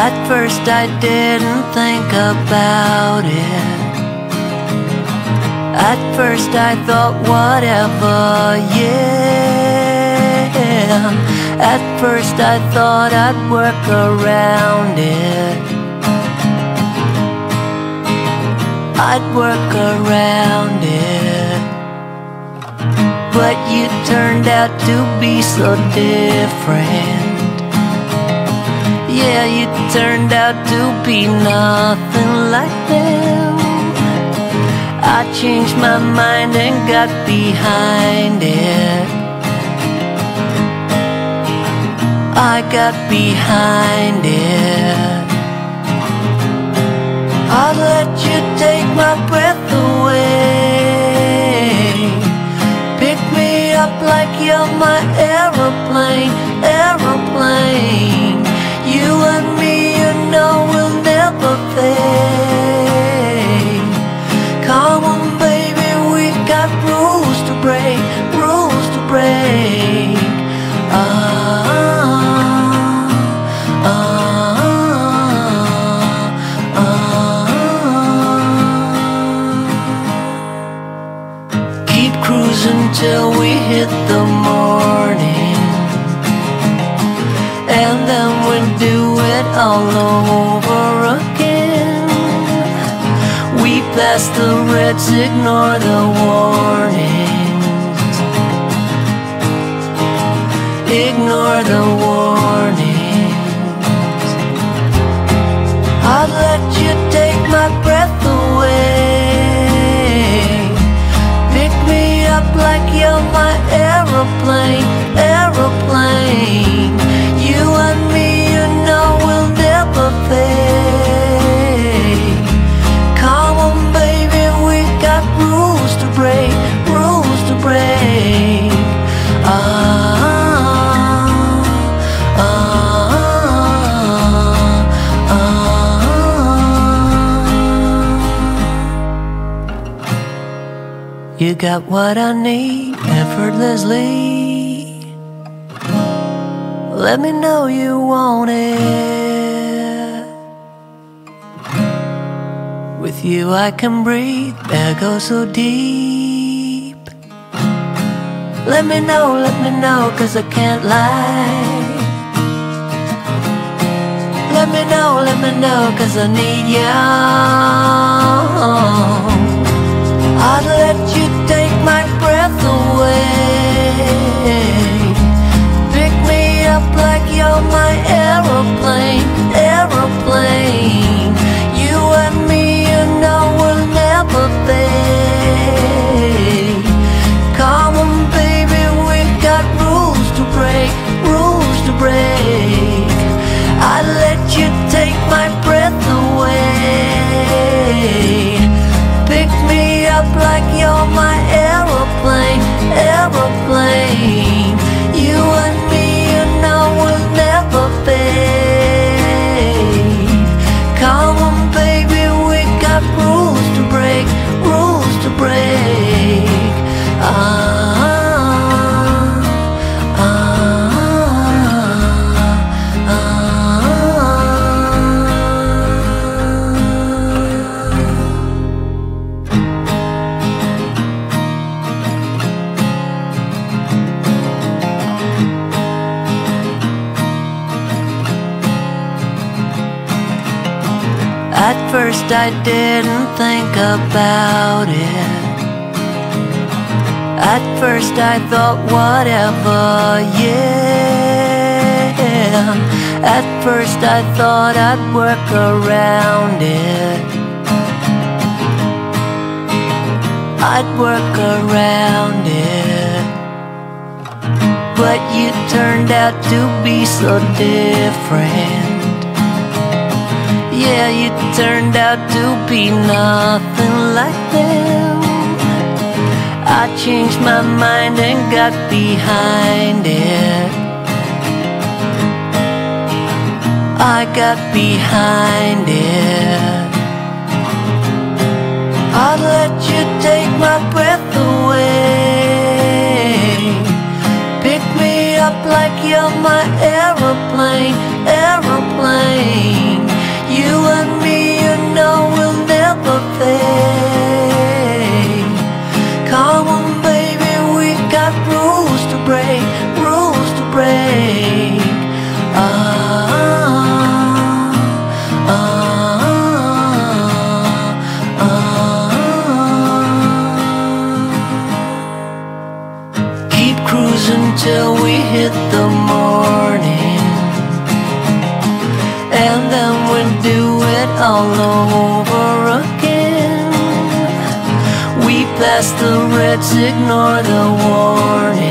At first I didn't think about it. At first I thought whatever, yeah. At first I thought I'd work around it. I'd work around it. But you turned out to be so different. Yeah, you turned out to be nothing like them. I changed my mind and got behind it. I got behind it. I'll let you take my breath away. Pick me up like you're my aeroplane, aeroplane. You and me, you know, will never fade. Come on, baby, we got rules to break, rules to break. Keep cruising till we hit the morning, and then we'll do it all over again. We pass the reds, ignore the warnings. Ignore the warnings. I'll let you take my breath away. Pick me up like you're my aeroplane, aeroplane. You and me, you know, will never fade. Come on, baby, we got rules to break, rules to break. You got what I need effortlessly. Let me know you want it. With you I can breathe, air goes so deep. Let me know, 'cause I can't lie. Let me know, 'cause I need you. I'd let you take my breath away. Pick me up like you're my aeroplane, aeroplane. You and me, you know, will never fade. Come on, baby, we got rules to break, rules to break. I'd let you take my breath away. Pick me up like you're my aeroplane, aeroplane. You and me, you know, will never fade. Come on, baby, we got rules to break, rules to break. At first I didn't think about it. At first I thought whatever, yeah. At first I thought I'd work around it. I'd work around it. But you turned out to be so different. Yeah, you turned out to be nothing like them. I changed my mind and got behind it. I got behind it. I'll let you take my breath away. Pick me up like you're my aeroplane, aeroplane. it all over again. We passed the reds, ignore the warning.